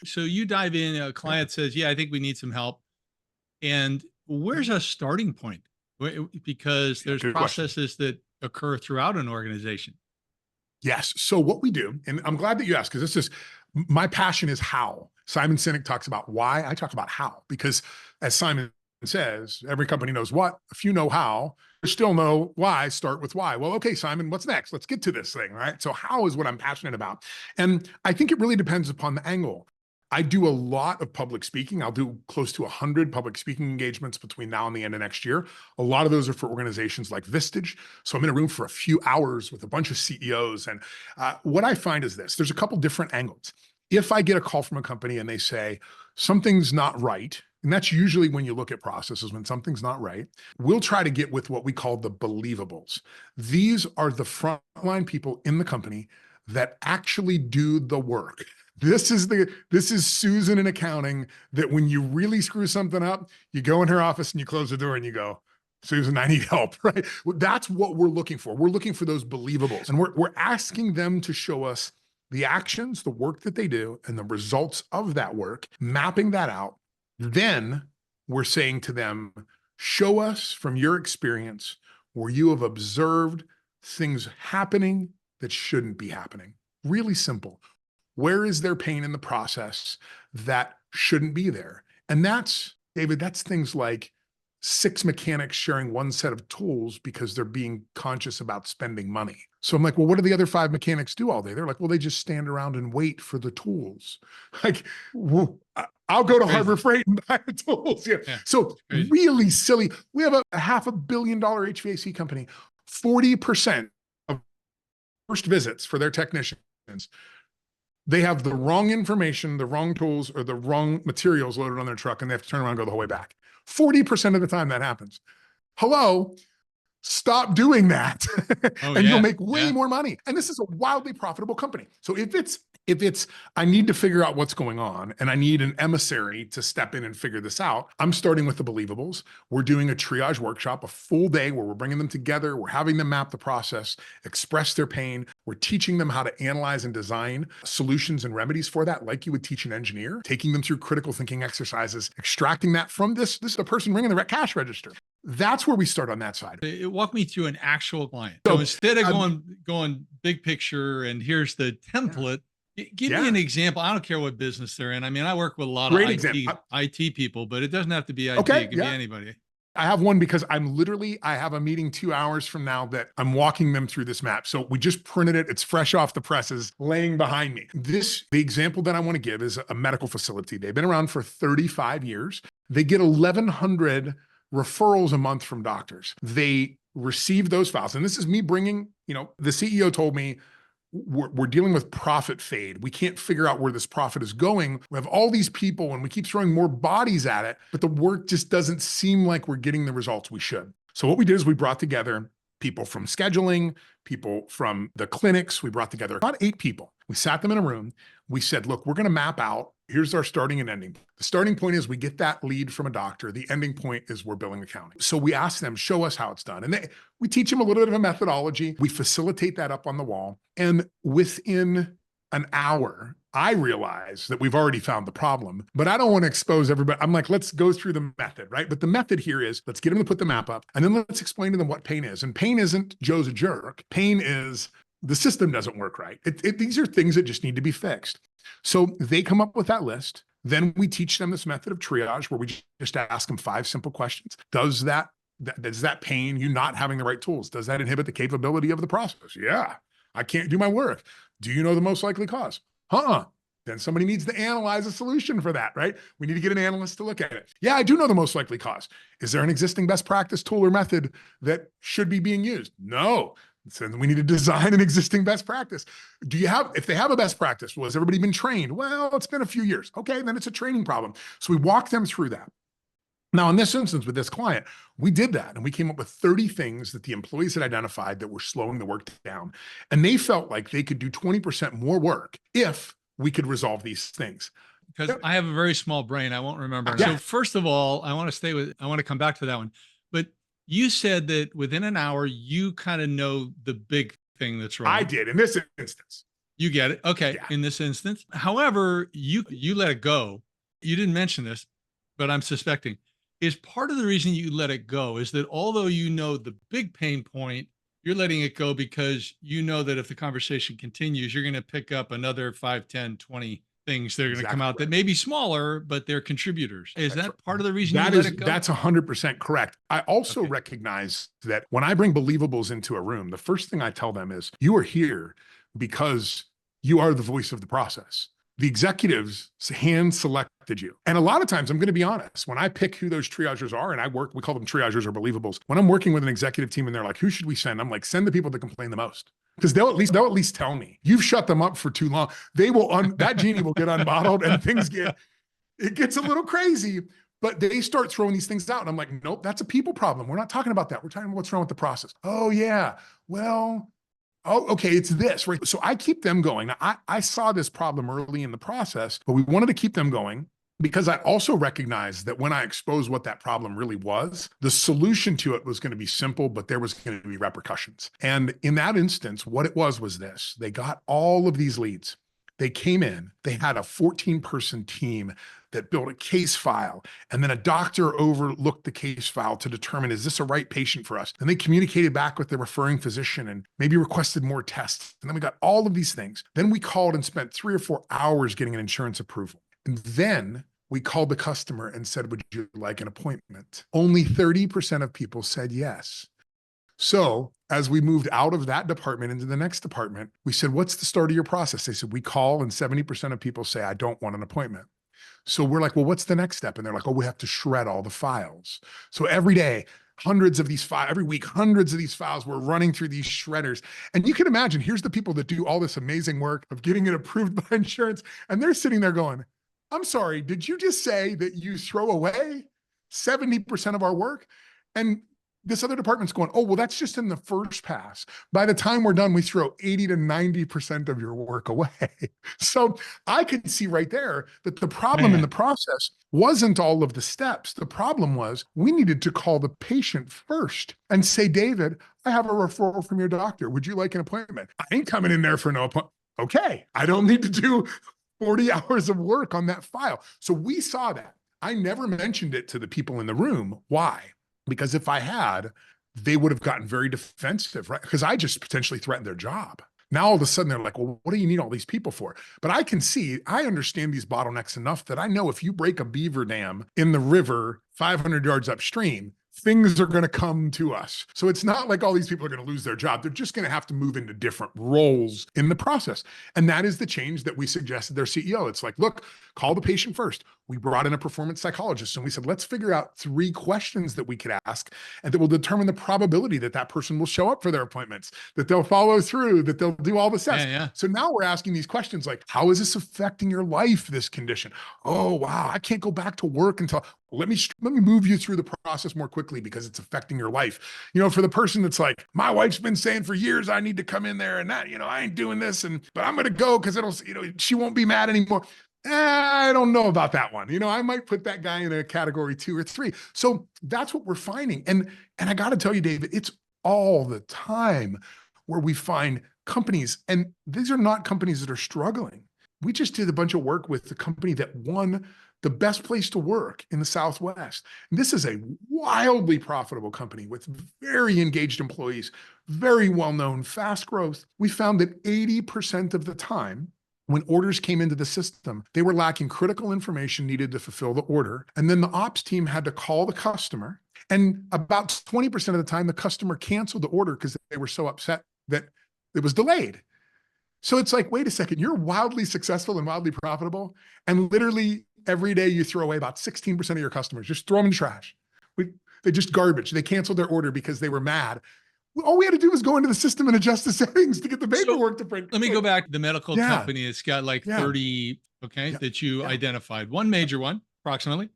So you dive in, a Yeah. client says, yeah, I think we need some help. And where's a starting point? Because Yeah, there's good question. processes that occur throughout an organization. Yes. So what we do, and I'm glad that you asked, because this is my passion is how. Simon Sinek talks about why. I talk about how, because as Simon says, every company knows what. If you know how, you still know why. Start with why. Well, okay, Simon, what's next? Let's get to this thing, right? So how is what I'm passionate about. And I think it really depends upon the angle. I do a lot of public speaking. I'll do close to 100 public speaking engagements between now and the end of next year. A lot of those are for organizations like Vistage. So I'm in a room for a few hours with a bunch of CEOs. And what I find is this, there's a couple different angles. If I get a call from a company and they say, something's not right, and that's usually when you look at processes, when something's not right, we'll try to get with what we call the believables. These are the frontline people in the company that actually do the work. This is Susan in accounting, that when you really screw something up, you go in her office and you close the door and you go, Susan, I need help, right? Well, that's what we're looking for. We're looking for those believables. And we're asking them to show us the actions, the work that they do, and the results of that work, mapping that out. Then we're saying to them, show us from your experience where you have observed things happening that shouldn't be happening. Really simple. Where is there pain in the process that shouldn't be there? And that's, David, that's things like 6 mechanics sharing one set of tools because they're being conscious about spending money. So I'm like, well, what do the other 5 mechanics do all day? They're like, well, they just stand around and wait for the tools. Like, well, I'll go It's to Harbor crazy. Freight and buy the tools. Yeah. Yeah, So it's crazy. really silly. We have a $500 million HVAC company. 40% of first visits for their technicians, they have the wrong information, the wrong tools, or the wrong materials loaded on their truck, and they have to turn around and go the whole way back. 40% of the time that happens. Hello, stop doing that Oh and you'll yeah. make way Yeah. more money. And this is a wildly profitable company. So if it's I need to figure out what's going on and I need an emissary to step in and figure this out, I'm starting with the believables. We're doing a triage workshop, a full day where we're bringing them together, we're having them map the process, express their pain, we're teaching them how to analyze and design solutions and remedies for that, like you would teach an engineer, taking them through critical thinking exercises, extracting that from this is a person ringing the cash register. That's where we start on that side. Walk me through an actual client. So So, instead of um, going big picture and here's the yeah, template, give me yeah, an example. I don't care what business they're in. I mean, I work with a lot of great example. IT people, but it doesn't have to be IT. Okay, It can be yeah, anybody. I have one because I have a meeting 2 hours from now that I'm walking them through this map. So we just printed it. It's fresh off the presses laying behind me. The example that I want to give is a medical facility. They've been around for 35 years. They get 1,100 referrals a month from doctors. They receive those files. And this is me bringing, the CEO told me, we're dealing with profit fade. We can't figure out where this profit is going. We have all these people and we keep throwing more bodies at it, but the work just doesn't seem like we're getting the results we should. So what we did is we brought together people from scheduling, people from the clinics. We brought together about 8 people. We sat them in a room. We said, look, we're going to map out. Here's our starting and ending. The starting point is we get that lead from a doctor. The ending point is we're billing accounting. So we ask them, show us how it's done. And we teach them a little bit of a methodology. We facilitate that up on the wall. And within an hour, I realize that we've already found the problem, but I don't want to expose everybody. I'm like, let's go through the method, right? But the method here is let's get them to put the map up and then let's explain to them what pain is. And pain isn't Joe's a jerk. Pain is the system doesn't work right. These are things that just need to be fixed. So they come up with that list. Then we teach them this method of triage where we just ask them 5 simple questions. Does that pain, you not having the right tools, does that inhibit the capability of the process? Yeah. I can't do my work. Do you know the most likely cause? Then somebody needs to analyze a solution for that, right? We need to get an analyst to look at it. Yeah, I do know the most likely cause. Is there an existing best practice tool or method that should be being used? No. So we need to design an existing best practice. If they have a best practice, well, has everybody been trained? Well, it's been a few years. Okay, then it's a training problem. So we walk them through that. Now, in this instance with this client, we did that and we came up with 30 things that the employees had identified that were slowing the work down. And they felt like they could do 20% more work if we could resolve these things. Because I have a very small brain. I won't remember. Yeah, So first of all, I want to come back to that one. But you said that within an hour, you kind of know the big thing that's I wrong. did in this instance. You get it. Okay. Yeah. In this instance. However, you let it go. You didn't mention this, but I'm suspecting is part of the reason you let it go is that although you know the big pain point, you're letting it go because you know that if the conversation continues, you're going to pick up another 5, 10, 20 things that are going to come Exactly out right. that may be smaller, but they're contributors. Is That's that right. part of the reason you let it go? That's 100% correct. I also Okay. recognize that when I bring believables into a room, the first thing I tell them is you are here because you are the voice of the process. The executives hand selected you. And a lot of times, I'm going to be honest, when I pick who those triagers are and we call them triagers or believables. When I'm working with an executive team and they're like, who should we send? I'm like, send the people that complain the most. Because they'll at least tell me you've shut them up for too long. They will that genie will get unbottled and it gets a little crazy, but they start throwing these things out. And I'm like, nope, that's a people problem. We're not talking about that. We're talking about what's wrong with the process. Oh, yeah. Well, oh, okay, it's this, right? So I keep them going. Now, I saw this problem early in the process, but we wanted to keep them going because I also recognized that when I exposed what that problem really was, the solution to it was going to be simple, but there was going to be repercussions. And in that instance, what it was this. They got all of these leads. They came in, they had a 14-person team that built a case file, and then a doctor overlooked the case file to determine, is this a right patient for us? And they communicated back with the referring physician and maybe requested more tests. And then we got all of these things. Then we called and spent 3 or 4 hours getting an insurance approval. And then we called the customer and said, would you like an appointment? Only 30% of people said yes. So as we moved out of that department into the next department, we said, what's the start of your process? They said, we call and 70% of people say, I don't want an appointment. So we're like, well, what's the next step? And they're like, oh, we have to shred all the files. So every day, hundreds of these files, every week, hundreds of these files, we're running through these shredders. And you can imagine, here's the people that do all this amazing work of getting it approved by insurance. And they're sitting there going, I'm sorry, did you just say that you throw away 70% of our work? And this other department's going, oh, well, that's just in the first pass. By the time we're done, we throw 80 to 90% of your work away. So I could see right there that the problem in the process wasn't all of the steps. The problem was we needed to call the patient first and say, David, I have a referral from your doctor. Would you like an appointment? I ain't coming in there for no appointment. Okay, I don't need to do 40 hours of work on that file. So we saw that. I never mentioned it to the people in the room. Why? Because if I had, they would have gotten very defensive, right? Because I just potentially threatened their job. Now, all of a sudden, they're like, well, what do you need all these people for? But I understand these bottlenecks enough that I know if you break a beaver dam in the river 500 yards upstream, things are going to come to us. So it's not like all these people are going to lose their job. They're just going to have to move into different roles in the process. And that is the change that we suggested their CEO. It's like, look, call the patient first. We brought in a performance psychologist and we said, let's figure out 3 questions that we could ask and that will determine the probability that that person will show up for their appointments, that they'll follow through, that they'll do all the steps. So now we're asking these questions like, how is this affecting your life, this condition? Oh, wow, I can't go back to work until, let me move you through the process more quickly because it's affecting your life. You know, for the person that's like, my wife's been saying for years, I need to come in there and that, I ain't doing this. But I'm going to go because she won't be mad anymore. I don't know about that one. I might put that guy in a category 2 or 3. So that's what we're finding. And I got to tell you, David, it's all the time where we find companies, and these are not companies that are struggling. We just did a bunch of work with the company that won the best place to work in the Southwest. And this is a wildly profitable company with very engaged employees, very well-known, fast growth. We found that 80% of the time, when orders came into the system, they were lacking critical information needed to fulfill the order. And then the ops team had to call the customer. And about 20% of the time, the customer canceled the order because they were so upset that it was delayed. So it's like, wait a second, you're wildly successful and wildly profitable. And literally every day you throw away about 16% of your customers, just throw them in the trash. They just garbage. They canceled their order because they were mad. All we had to do was go into the system and adjust the settings to get the paperwork to print. Let me go back to the medical company. It's got like 30, that you identified. One major one, approximately.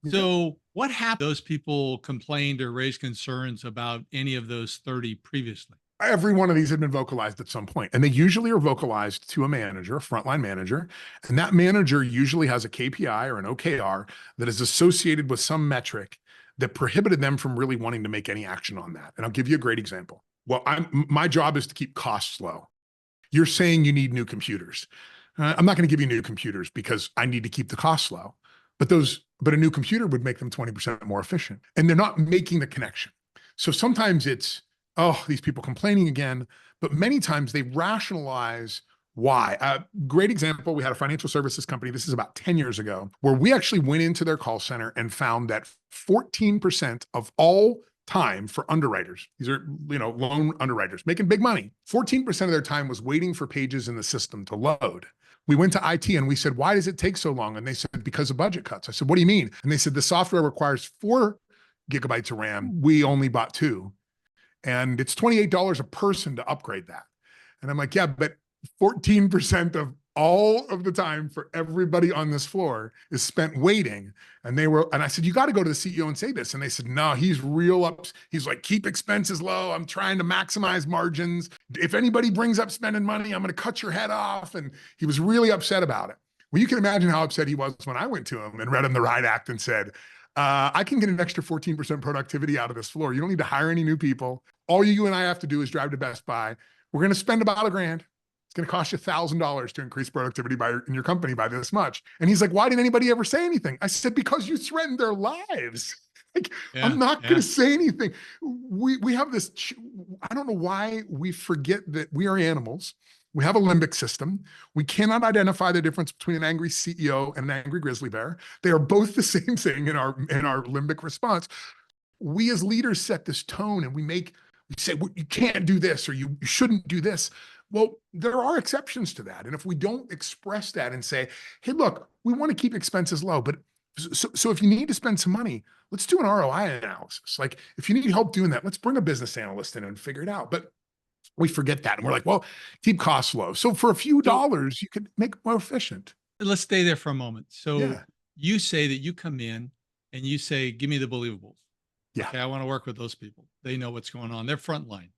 So what happened? Those people complained or raised concerns about any of those 30 previously? Every one of these had been vocalized at some point, and they usually are vocalized to a manager, a frontline manager, and that manager usually has a KPI or an OKR that is associated with some metric that prohibited them from really wanting to make any action on that. And I'll give you a great example. Well, my job is to keep costs low. You're saying you need new computers. I'm not going to give you new computers because I need to keep the costs low. But a new computer would make them 20% more efficient. And they're not making the connection. So sometimes it's, oh, these people complaining again. But many times they rationalize why. Great example, we had a financial services company, this is about 10 years ago, where we actually went into their call center and found that 14% of all time for underwriters, these are, loan underwriters making big money, 14% of their time was waiting for pages in the system to load. We went to IT and we said, why does it take so long? And they said, because of budget cuts. I said, what do you mean? And they said, the software requires 4 gigabytes of RAM. We only bought 2. And it's $28 a person to upgrade that. And I'm like, yeah, but 14% of all of the time for everybody on this floor is spent waiting. And I said, you got to go to the CEO and say this. And they said, no, he's real up. He's like, keep expenses low. I'm trying to maximize margins. If anybody brings up spending money, I'm going to cut your head off. And he was really upset about it. Well, you can imagine how upset he was when I went to him and read him the Riot Act and said, I can get an extra 14% productivity out of this floor. You don't need to hire any new people. All you and I have to do is drive to Best Buy. We're going to spend about $1,000. It's going to cost you $1,000 to increase productivity in your company by this much. And he's like, why didn't anybody ever say anything? I said, because you threatened their lives. Like, yeah, I'm not going to say anything. We have this, I don't know why we forget that we are animals. We have a limbic system. We cannot identify the difference between an angry CEO and an angry grizzly bear. They are both the same thing in our limbic response. We as leaders set this tone and we say, well, you can't do this or you shouldn't do this. Well, there are exceptions to that. And if we don't express that and say, hey, look, we want to keep expenses low, but so if you need to spend some money, let's do an ROI analysis. Like if you need help doing that, let's bring a business analyst in and figure it out. But we forget that. And we're like, well, keep costs low. So for a few dollars, you could make it more efficient. Let's stay there for a moment. So yeah. You say that you come in and you say, give me the believables. Yeah. Okay, I want to work with those people. They know what's going on. They're frontline.